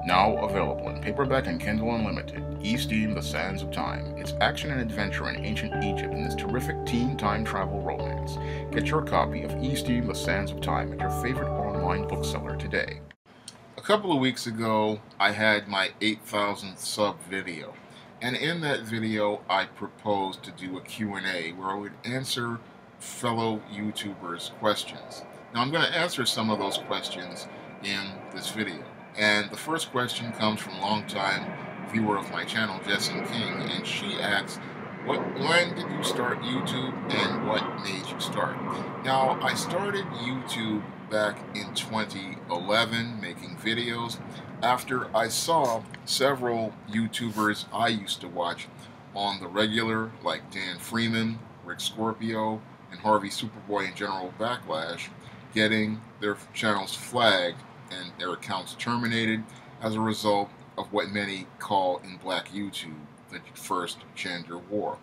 Now available in paperback and Kindle Unlimited, E-Steam: The Sands of Time. It's action and adventure in ancient Egypt in this terrific teen time travel romance. Get your copy of E-Steam: The Sands of Time at your favorite online bookseller today. A couple of weeks ago, I had my 8,000th sub video. And in that video, I proposed to do a Q&A where I would answer fellow YouTubers' questions. Now, I'm going to answer some of those questions in this video. And the first question comes from longtime viewer of my channel, Jessie King, and she asks, when did you start YouTube and what made you start? Now, I started YouTube back in 2011 making videos after I saw several YouTubers I used to watch on the regular, like Dan Freeman, Rick Scorpio, and Harvey Superboy and General Backlash, getting their channels flagged and their accounts terminated as a result of what many call in Black YouTube the first gender war.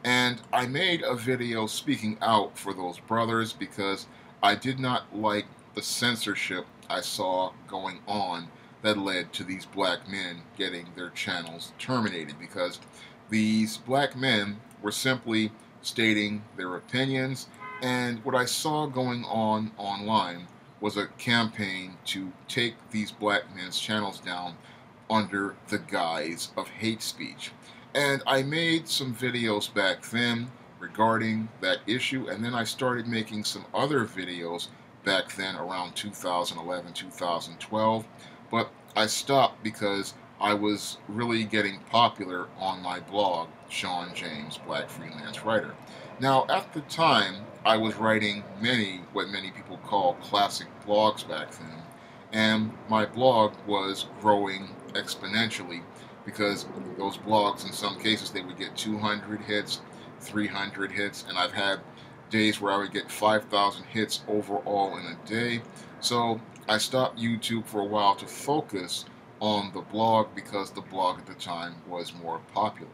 And I made a video speaking out for those brothers because I did not like the censorship I saw going on that led to these black men getting their channels terminated, because these black men were simply stating their opinions, and what I saw going on online was a campaign to take these black men's channels down under the guise of hate speech. And I made some videos back then regarding that issue, and then I started making some other videos back then around 2011, 2012, but I stopped because I was really getting popular on my blog, Shawn James, Black Freelance Writer. Now, at the time, I was writing what many people call classic blogs back then, and my blog was growing exponentially because those blogs, in some cases, they would get 200 hits, 300 hits, and I've had days where I would get 5,000 hits overall in a day. So I stopped YouTube for a while to focus on the blog because the blog at the time was more popular.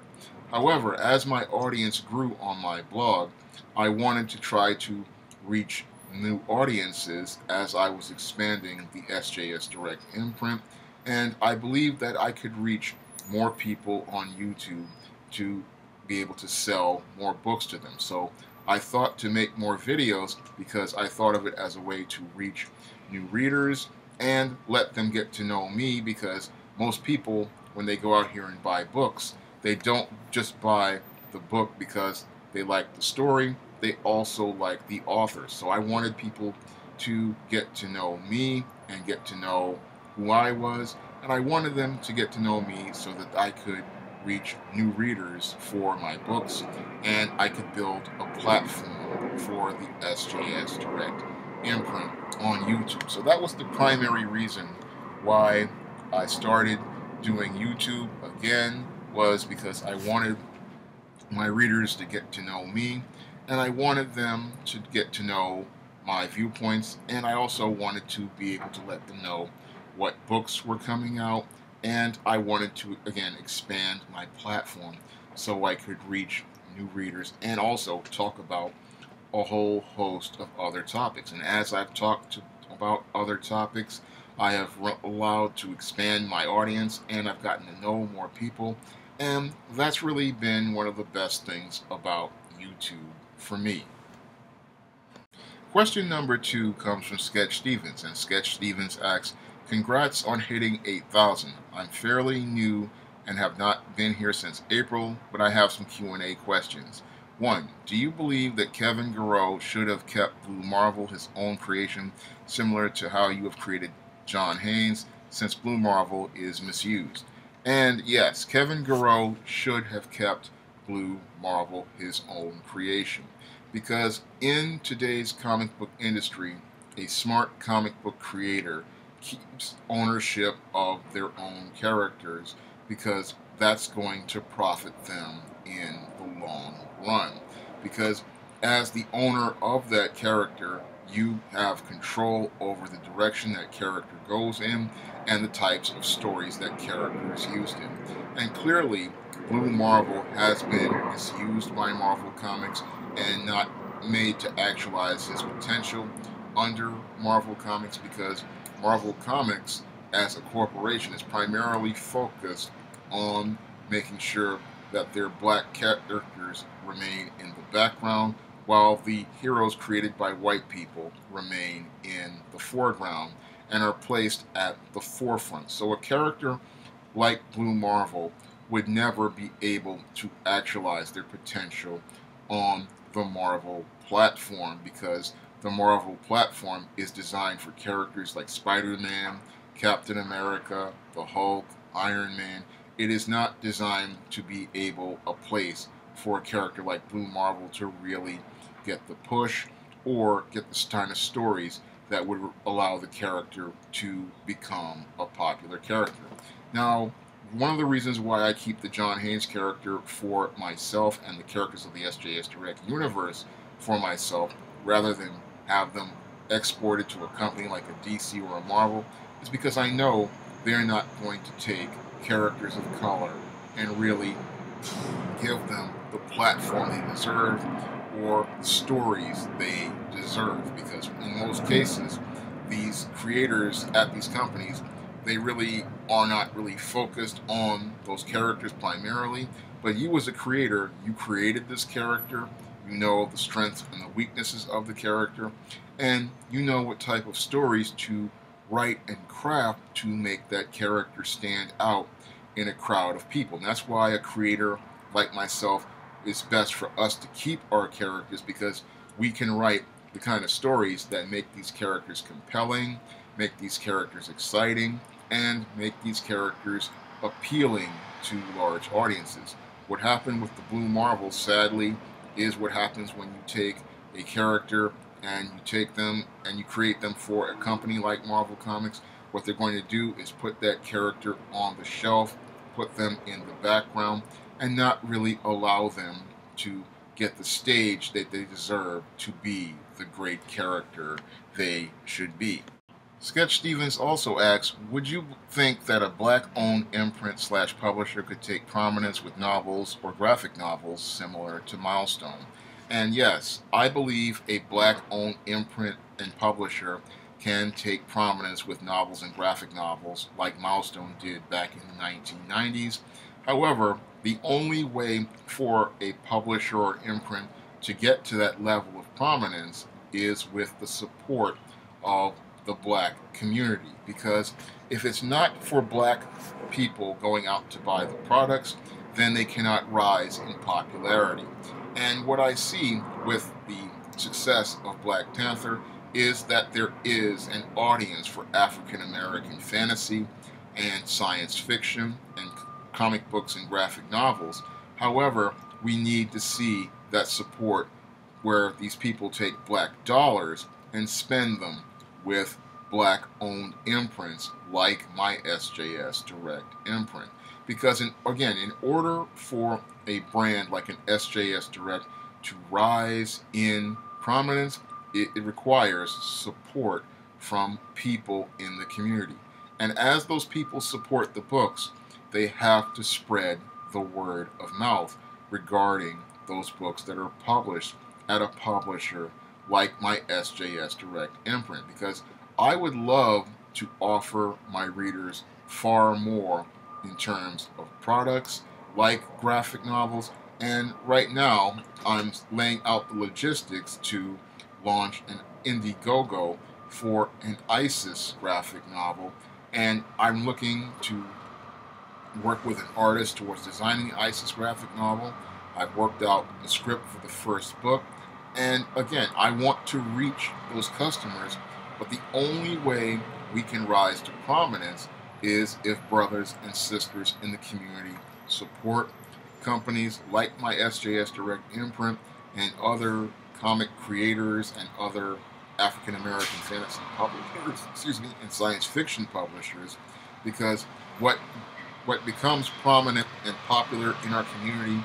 However, as my audience grew on my blog, I wanted to try to reach new audiences as I was expanding the SJS Direct imprint, and I believed that I could reach more people on YouTube to be able to sell more books to them. So I thought to make more videos because I thought of it as a way to reach new readers and let them get to know me, because most people, when they go out here and buy books, they don't just buy the book because they like the story, they also like the author. So I wanted people to get to know me and get to know who I was, and I wanted them to get to know me so that I could reach new readers for my books, and I could build a platform for the SJS Direct imprint on YouTube. So that was the primary reason why I started doing YouTube again, was because I wanted my readers to get to know me, and I wanted them to get to know my viewpoints, and I also wanted to be able to let them know what books were coming out, and I wanted to, again, expand my platform so I could reach new readers and also talk about a whole host of other topics. And as I've talked about other topics, I have allowed to expand my audience, and I've gotten to know more people, and that's really been one of the best things about YouTube for me. Question number 2 comes from Sketch Stevens, and Sketch Stevens asks, congrats on hitting 8,000. I'm fairly new and have not been here since April, but I have some Q&A questions. 1. Do you believe that Kevin Garreau should have kept Blue Marvel his own creation, similar to how you have created John Haynes, since Blue Marvel is misused? And yes, Kevin Garreau should have kept Blue Marvel his own creation, because in today's comic book industry, a smart comic book creator keeps ownership of their own characters, because that's going to profit them in the long run. Because as the owner of that character, you have control over the direction that character goes in and the types of stories that character is used in. And clearly, Blue Marvel has been misused by Marvel Comics and not made to actualize his potential under Marvel Comics, because Marvel Comics, as a corporation, is primarily focused on making sure that their black characters remain in the background, while the heroes created by white people remain in the foreground and are placed at the forefront. So a character like Blue Marvel would never be able to actualize their potential on the Marvel platform, because the Marvel platform is designed for characters like Spider-Man, Captain America, the Hulk, Iron Man. It is not designed to be a place for a character like Blue Marvel to really get the push or get the kind of stories that would allow the character to become a popular character. Now, one of the reasons why I keep the John Haynes character for myself and the characters of the SJS Direct universe for myself, rather than have them exported to a company like a DC or a Marvel, is because I know they're not going to take characters of color and really give them the platform they deserve or stories they deserve. Because in most cases, these creators at these companies, they really are not really focused on those characters primarily. But you as a creator, you created this character, you know the strengths and the weaknesses of the character, and you know what type of stories to write and craft to make that character stand out in a crowd of people. And that's why a creator like myself, it's best for us to keep our characters, because we can write the kind of stories that make these characters compelling, make these characters exciting, and make these characters appealing to large audiences. What happened with the Blue Marvel, sadly, is what happens when you take a character and you take them and you create them for a company like Marvel Comics. What they're going to do is put that character on the shelf, put them in the background, and not really allow them to get the stage that they deserve to be the great character they should be. Sketch Stevens also asks, would you think that a black-owned imprint/publisher could take prominence with novels or graphic novels similar to Milestone? And yes, I believe a black-owned imprint and publisher can take prominence with novels and graphic novels like Milestone did back in the 1990s. However, the only way for a publisher or imprint to get to that level of prominence is with the support of the black community. Because if it's not for black people going out to buy the products, then they cannot rise in popularity. And what I see with the success of Black Panther is that there is an audience for African American fantasy and science fiction and comic books and graphic novels. However, we need to see that support where these people take black dollars and spend them with black-owned imprints like my SJS Direct imprint. Because, in order for a brand like an SJS Direct to rise in prominence, it requires support from people in the community. And as those people support the books, they have to spread the word of mouth regarding those books that are published at a publisher like my SJS Direct imprint. Because I would love to offer my readers far more in terms of products like graphic novels, and right now I'm laying out the logistics to launch an Indiegogo for an ISIS graphic novel, and I'm looking to work with an artist towards designing the ISIS graphic novel. I've worked out the script for the first book, and again, I want to reach those customers, but the only way we can rise to prominence is if brothers and sisters in the community support companies like my SJS Direct imprint and other comic creators and other African American fantasy publishers, and science fiction publishers. Because what becomes prominent and popular in our community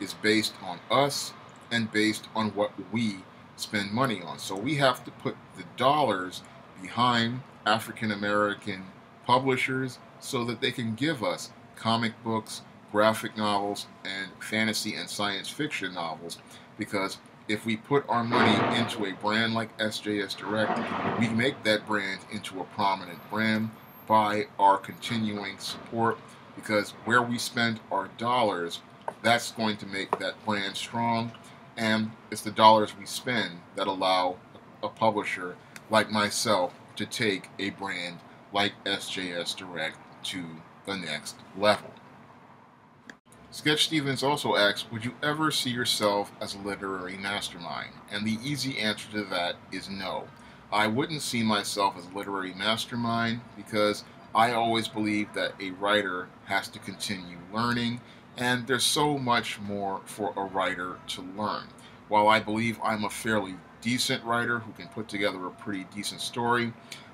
is based on us and based on what we spend money on. So we have to put the dollars behind African American publishers so that they can give us comic books, graphic novels, and fantasy and science fiction novels. Because if we put our money into a brand like SJS Direct, we make that brand into a prominent brand. by our continuing support, because where we spend our dollars, that's going to make that brand strong, and it's the dollars we spend that allow a publisher like myself to take a brand like SJS Direct to the next level. Sketch Stevens also asks, would you ever see yourself as a literary mastermind? And the easy answer to that is no. I wouldn't see myself as a literary mastermind because I always believe that a writer has to continue learning, and there's so much more for a writer to learn. While I believe I'm a fairly decent writer who can put together a pretty decent story,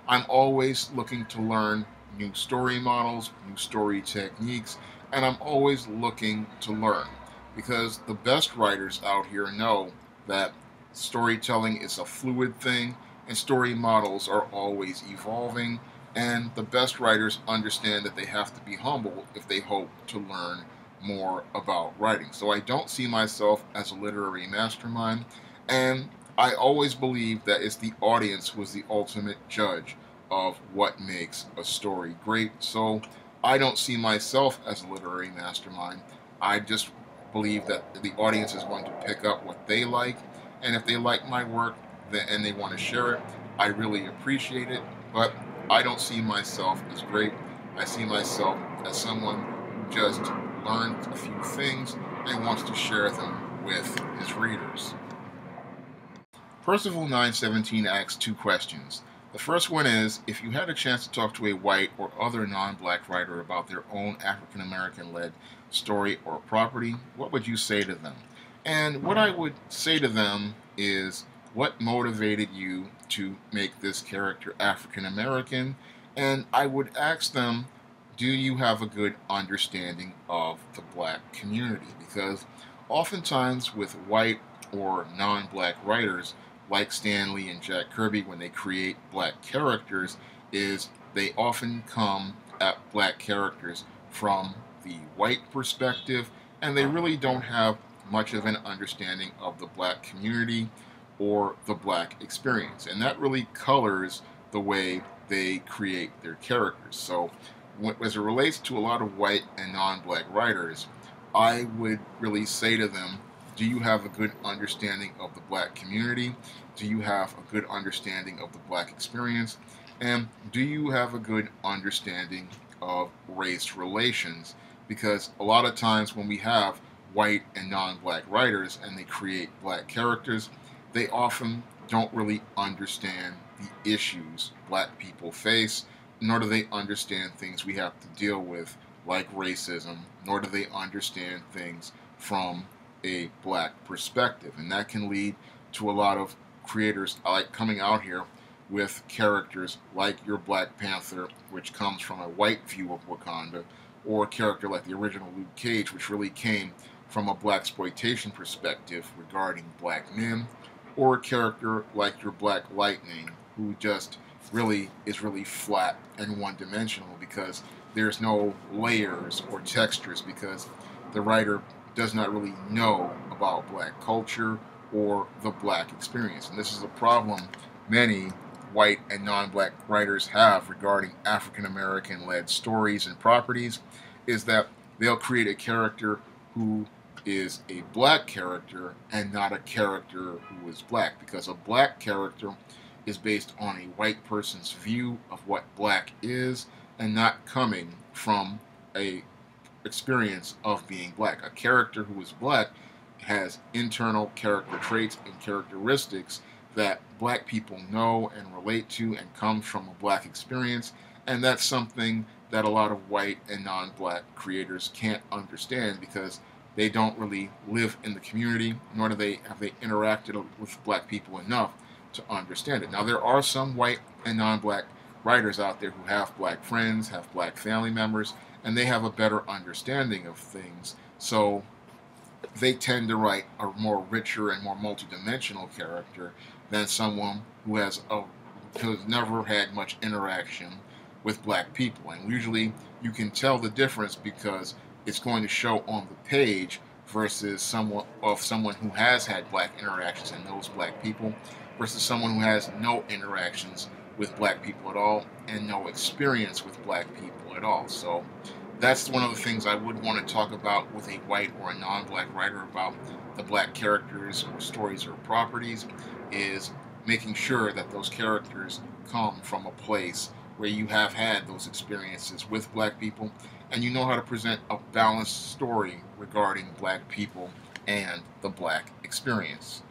I'm always looking to learn new story models, new story techniques, and I'm always looking to learn, because the best writers out here know that storytelling is a fluid thing and story models are always evolving, and the best writers understand that they have to be humble if they hope to learn more about writing. So I don't see myself as a literary mastermind, and I always believe that it's the audience who is the ultimate judge of what makes a story great. So I don't see myself as a literary mastermind. I just believe that the audience is going to pick up what they like, and if they like my work and they want to share it, I really appreciate it, but I don't see myself as great. I see myself as someone who just learned a few things and wants to share them with his readers. Percival 917 asks two questions. The first one is, if you had a chance to talk to a white or other non-black writer about their own African-American-led story or property, what would you say to them? And what I would say to them is, what motivated you to make this character African-American? And I would ask them, do you have a good understanding of the black community? Because oftentimes with white or non-black writers, like Stan Lee and Jack Kirby, when they create black characters, is they often come at black characters from the white perspective, and they really don't have much of an understanding of the black community or the black experience. And that really colors the way they create their characters. So as it relates to a lot of white and non-black writers, I would really say to them, do you have a good understanding of the black community? Do you have a good understanding of the black experience? And do you have a good understanding of race relations? Because a lot of times when we have white and non-black writers and they create black characters, they often don't really understand the issues black people face, nor do they understand things we have to deal with like racism, nor do they understand things from a black perspective. And that can lead to a lot of creators like coming out here with characters like your Black Panther, which comes from a white view of Wakanda, or a character like the original Luke Cage, which really came from a blaxploitation perspective regarding black men, or a character like your Black Lightning, who just really is really flat and one-dimensional because there's no layers or textures, because the writer does not really know about black culture or the black experience. And this is a problem many white and non-black writers have regarding African-American led stories and properties, is that they'll create a character who is a black character and not a character who is black, because a black character is based on a white person's view of what black is and not coming from a experience of being black. A character who is black has internal character traits and characteristics that black people know and relate to and comes from a black experience, and that's something that a lot of white and non-black creators can't understand because they don't really live in the community, nor have they interacted with black people enough to understand it. Now, there are some white and non-black writers out there who have black friends, have black family members, and they have a better understanding of things, so they tend to write a more richer and more multidimensional character than someone who has never had much interaction with black people. And usually you can tell the difference because it's going to show on the page versus someone who has had black interactions and knows black people versus someone who has no interactions with black people at all and no experience with black people at all. So that's one of the things I would want to talk about with a white or a non-black writer about the black characters or stories or properties, is making sure that those characters come from a place where you have had those experiences with black people and you know how to present a balanced story regarding black people and the black experience.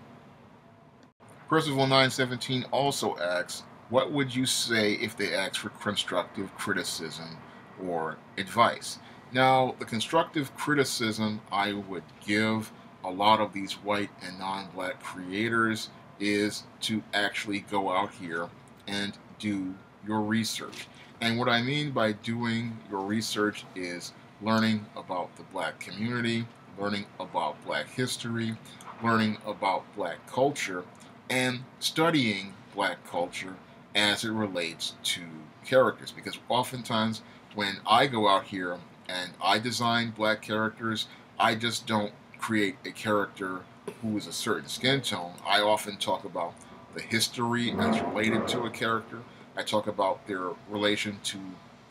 Percival 917 also asks, what would you say if they ask for constructive criticism or advice? Now, the constructive criticism I would give a lot of these white and non-black creators is to actually go out here and do your research. And what I mean by doing your research is learning about the black community, learning about black history, learning about black culture, and studying black culture as it relates to characters. Because oftentimes when I go out here and I design black characters, I just don't create a character who is a certain skin tone. I often talk about the history as related to a character. I talk about their relation to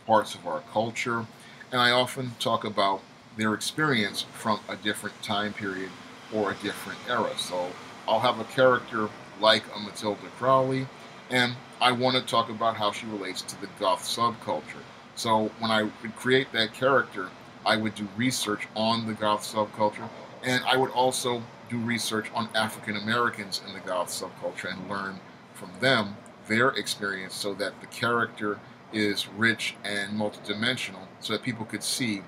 parts of our culture. And I often talk about their experience from a different time period or a different era. So I'll have a character like a Matilda Crowley, and I want to talk about how she relates to the goth subculture. So when I would create that character, I would do research on the goth subculture, and I would also do research on African Americans in the goth subculture and learn from them their experience so that the character is rich and multidimensional so that people could see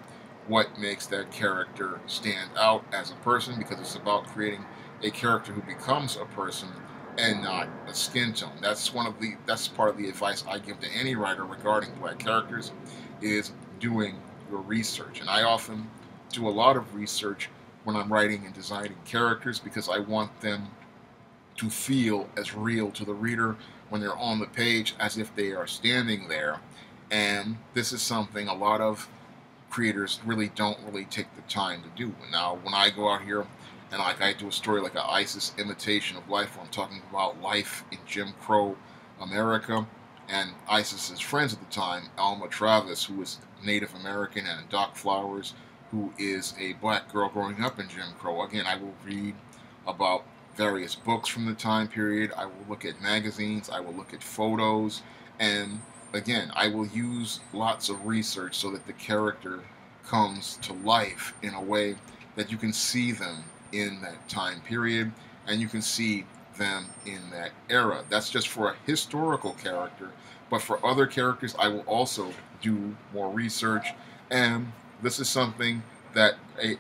what makes that character stand out as a person, because it's about creating a character who becomes a person and not a skin tone. That's part of the advice I give to any writer regarding black characters, is doing your research. And I often do a lot of research when I'm writing and designing characters because I want them to feel as real to the reader when they're on the page as if they are standing there. And this is something a lot of creators don't really take the time to do. Now, when I go out here and like I do a story like an ISIS imitation of life, where I'm talking about life in Jim Crow America, and ISIS's friends at the time, Alma Travis, who was Native American, and Doc Flowers, who is a black girl growing up in Jim Crow. Again, I will read about various books from the time period. I will look at magazines. I will look at photos. And again, I will use lots of research so that the character comes to life in a way that you can see them in that time period and you can see them in that era. That's just for a historical character. But for other characters, I will also do more research. And this is something that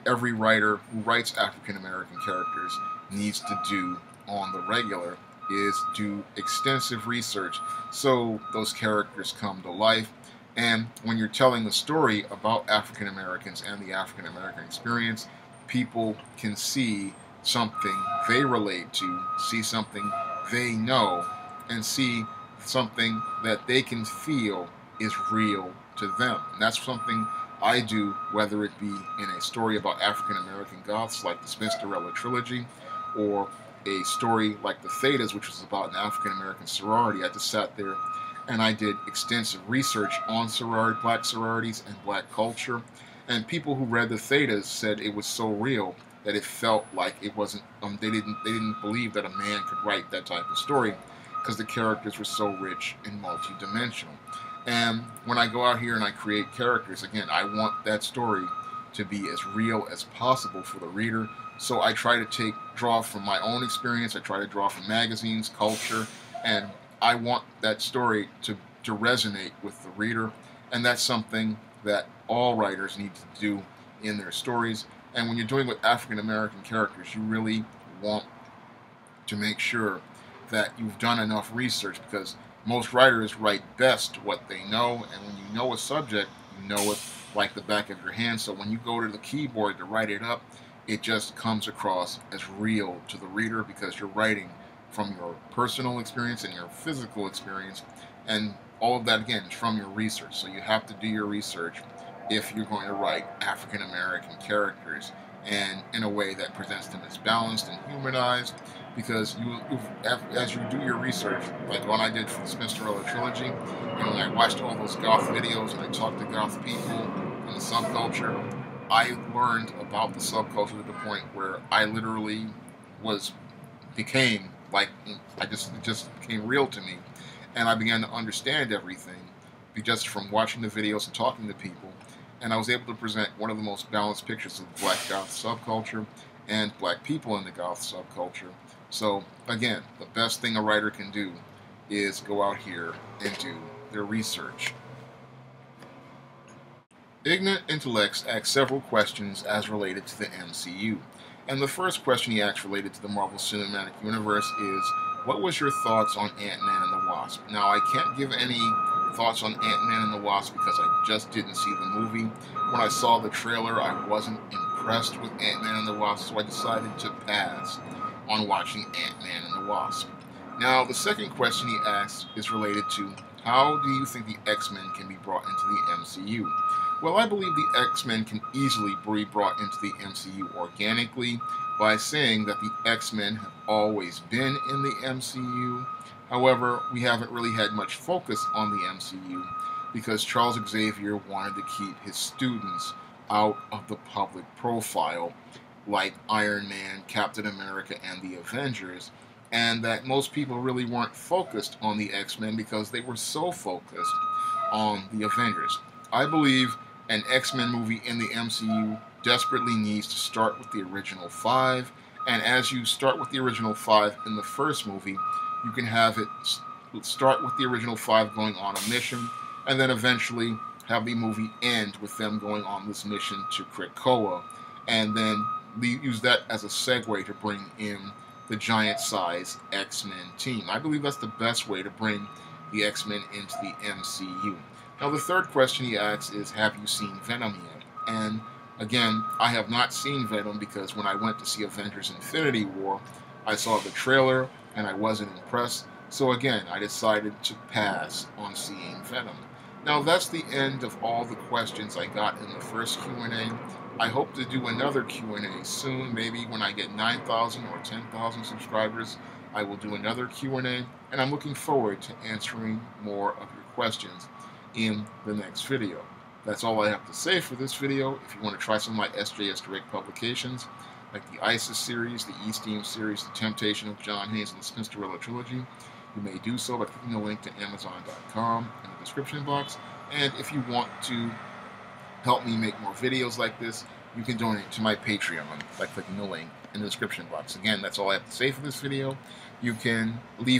every writer who writes African American characters needs to do on the regular, is do extensive research so those characters come to life. And when you're telling a story about African Americans and the African American experience, people can see something they relate to, see something they know, and see something that they can feel is real to them. And that's something I do, whether it be in a story about African American Goths like the Spinsterella trilogy, or a story like the Thetas, which was about an African American sorority. I just sat there and I did extensive research on black sororities and black culture. And people who read the Thetas said it was so real that it felt like it wasn't. They didn't believe that a man could write that type of story because the characters were so rich and multidimensional. And when I go out here and I create characters, again, I want that story to be as real as possible for the reader. So I try to draw from my own experience. I try to draw from magazines, culture, and I want that story to resonate with the reader. And that's something that all writers need to do in their stories. And when you're doing with African American characters, you really want to make sure that you've done enough research, because most writers write best what they know, and when you know a subject, you know it like the back of your hand. So when you go to the keyboard to write it up, it just comes across as real to the reader because you're writing from your personal experience and your physical experience, and all of that again is from your research. So you have to do your research if you're going to write African American characters, and in a way that presents them as balanced and humanized, because as you do your research, like when I did for the Spinsterella trilogy, and when I watched all those goth videos and I talked to goth people in the subculture, I learned about the subculture to the point where I literally was became like it just became real to me, and I began to understand everything just from watching the videos and talking to people, and I was able to present one of the most balanced pictures of the Black goth subculture and Black people in the goth subculture. So again, the best thing a writer can do is go out here and do their research. Ignorant Intellects asks several questions as related to the MCU. And the first question he asks related to the Marvel Cinematic Universe is, what was your thoughts on Ant-Man and the Wasp? Now, I can't give any thoughts on Ant-Man and the Wasp because I just didn't see the movie. When I saw the trailer, I wasn't impressed with Ant-Man and the Wasp, so I decided to pass on watching Ant-Man and the Wasp. Now, the second question he asks is related to, how do you think the X-Men can be brought into the MCU? Well, I believe the X-Men can easily be brought into the MCU organically by saying that the X-Men have always been in the MCU. However, we haven't really had much focus on the MCU because Charles Xavier wanted to keep his students out of the public profile, like Iron Man, Captain America, and the Avengers, and that most people really weren't focused on the X-Men because they were so focused on the Avengers. I believe an X-Men movie in the MCU desperately needs to start with the original five, and as you start with the original five in the first movie, you can have it start with the original five going on a mission, and then eventually have the movie end with them going on this mission to Krakoa, and then use that as a segue to bring in the giant-size X-Men team. I believe that's the best way to bring the X-Men into the MCU. Now, the third question he asks is, have you seen Venom yet? And again, I have not seen Venom because when I went to see Avengers Infinity War, I saw the trailer and I wasn't impressed. So again, I decided to pass on seeing Venom. Now, that's the end of all the questions I got in the first Q&A. I hope to do another Q&A soon. Maybe when I get 9,000 or 10,000 subscribers, I will do another Q&A, and I'm looking forward to answering more of your questions in the next video. That's all I have to say for this video. If you want to try some of my SJS Direct publications, like the ISIS series, the E-Steam series, the Temptation of John Hayes, and the Spinsterella trilogy, you may do so by clicking the link to Amazon.com in the description box. And if you want to help me make more videos like this, you can donate to my Patreon by clicking the link in the description box. Again, that's all I have to say for this video. You can leave